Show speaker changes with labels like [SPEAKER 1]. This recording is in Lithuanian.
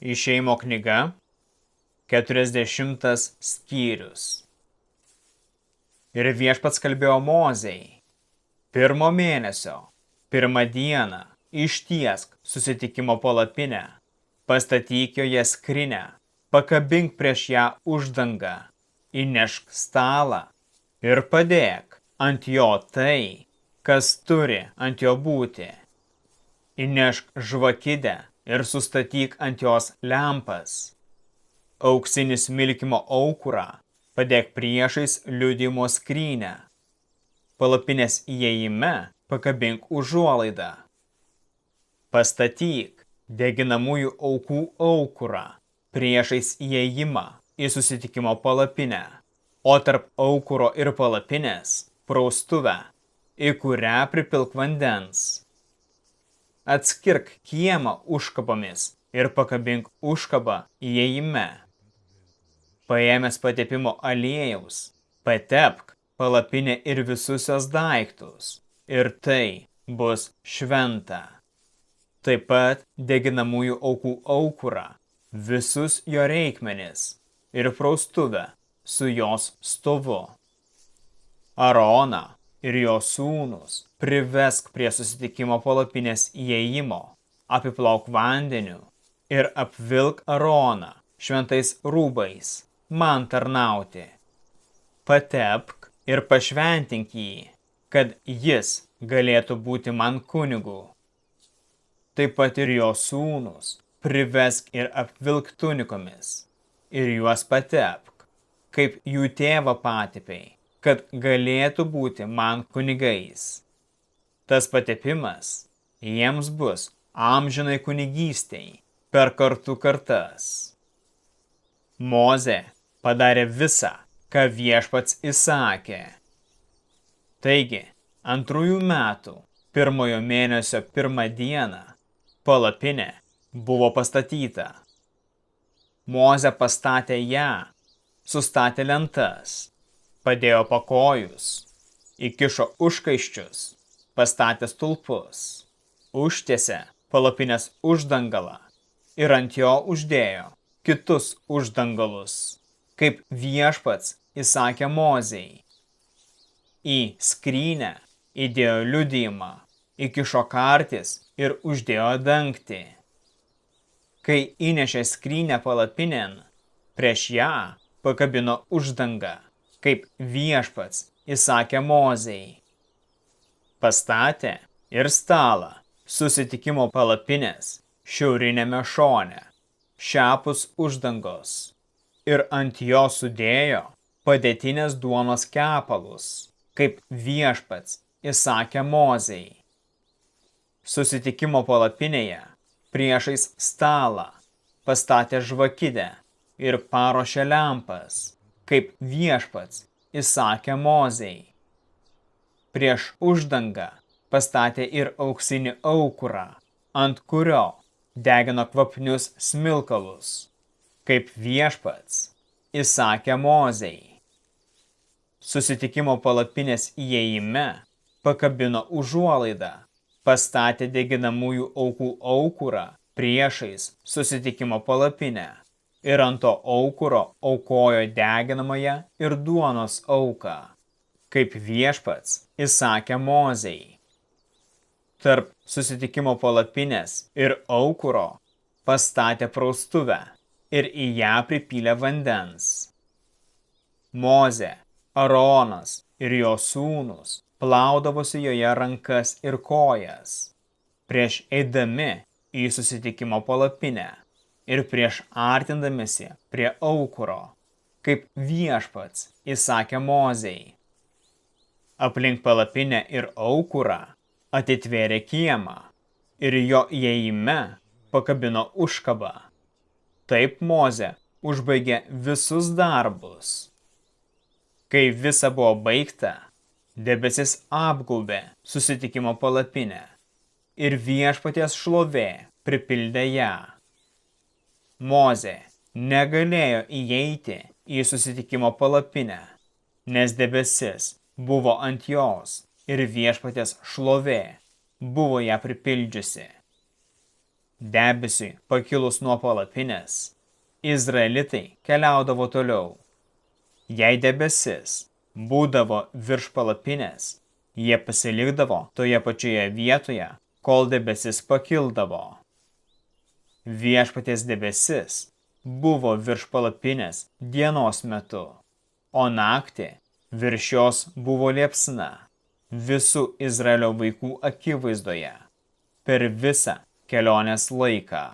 [SPEAKER 1] Išėjimo knyga, 40 skyrius. Ir Viešpats kalbėjo Mozei: 1 mėnesio, 1 dieną, ištiesk susitikimo palapinę, pastatyk joje skrynią, pakabink prieš ją uždangą, įnešk stalą ir padėk ant jo tai, kas turi ant jo būti. Įnešk žvakidę ir sustatyk ant jos lempas. Auksinį smilkymo aukurą padėk priešais liudijimo skrynią. Palapinės įėjime pakabink užuolaidą. Pastatyk deginamųjų aukų aukurą priešais įėjimą į susitikimo palapinę, o tarp aukuro ir palapinės praustuvę, į kurią pripilk vandens. Atskirk kiemą užkabomis ir pakabink užkabą įėjime. Paėmęs patepimo aliejaus, patepk palapinę ir visus jos daiktus, ir tai bus šventa. Taip pat deginamųjų aukų aukurą, visus jo reikmenis ir praustuvę su jos stovu. Aroną ir jo sūnus privesk prie susitikimo palapinės įėjimo, apiplauk vandeniu ir apvilk Aroną šventais rūbais, man tarnauti. Patepk ir pašventink jį, kad jis galėtų būti man kunigu. Taip pat ir jo sūnus privesk ir apvilk tunikomis, ir juos patepk, kaip jų tėvą patepei, kad galėtų būti man kunigais. Tas patepimas jiems bus amžinai kunigystei per kartų kartas. Mozė padarė visą, ką Viešpats įsakė. Taigi, 2 metų 1 mėnesio 1 dieną palapinė buvo pastatyta. Mozė pastatė ją, sustatė lentas, padėjo pakojus, įkišo užkaiščius, pastatė stulpus, užtiesė palapinės uždangalą ir ant jo uždėjo kitus uždangalus, kaip Viešpats įsakė Mozei. Į skrynę įdėjo liudijimą, įkišo kartis ir uždėjo dangtį. Kai įnešė skrynę palapinėn, prieš ją pakabino uždangą, kaip Viešpats įsakė Mozei. Pastatė ir stalą susitikimo palapinės šiaurinėme šone, šiapus uždangos, ir ant jo sudėjo padėtinės duonos kepalus, kaip Viešpats įsakė Mozei. Susitikimo palapinėje priešais stalą pastatė žvakidę ir paruošė lempas, kaip Viešpats įsakė Mozei. Prieš uždangą pastatė ir auksinį aukurą, ant kurio degino kvapnius smilkalus, kaip Viešpats įsakė Mozei. Susitikimo palapinės įėjime pakabino užuolaidą, pastatė deginamųjų aukų aukurą priešais susitikimo palapinę ir ant to aukuro aukojo deginamąją ir duonos auką, kaip Viešpats įsakė Mozei. Tarp susitikimo palapinės ir aukuro pastatė praustuvę ir į ją pripylė vandens. Mozė, Aronas ir jo sūnus plaudavosi joje rankas ir kojas, prieš eidami į susitikimo palapinę ir prieš artindamisi prie aukuro, kaip Viešpats įsakė Mozei. Aplink palapinę ir aukurą atitvėrė kiemą ir jo įėjime pakabino užkabą. Taip Mozė užbaigė visus darbus. Kai visa buvo baigta, debesis apgaubė susitikimo palapinę ir Viešpaties šlovė pripildė ją. Mozė negalėjo įeiti į susitikimo palapinę, nes debesis buvo ant jos ir Viešpaties šlovė buvo ją pripildžiusi. Debesiui pakilus nuo palapinės, izraelitai keliaudavo toliau. Jei debesis būdavo virš palapinės, jie pasilikdavo toje pačioje vietoje, kol debesis pakildavo. Viešpaties debesis buvo virš palapinės dienos metu, o naktį virš jos buvo liepsna visų Izraelio vaikų akivaizdoje per visą kelionės laiką.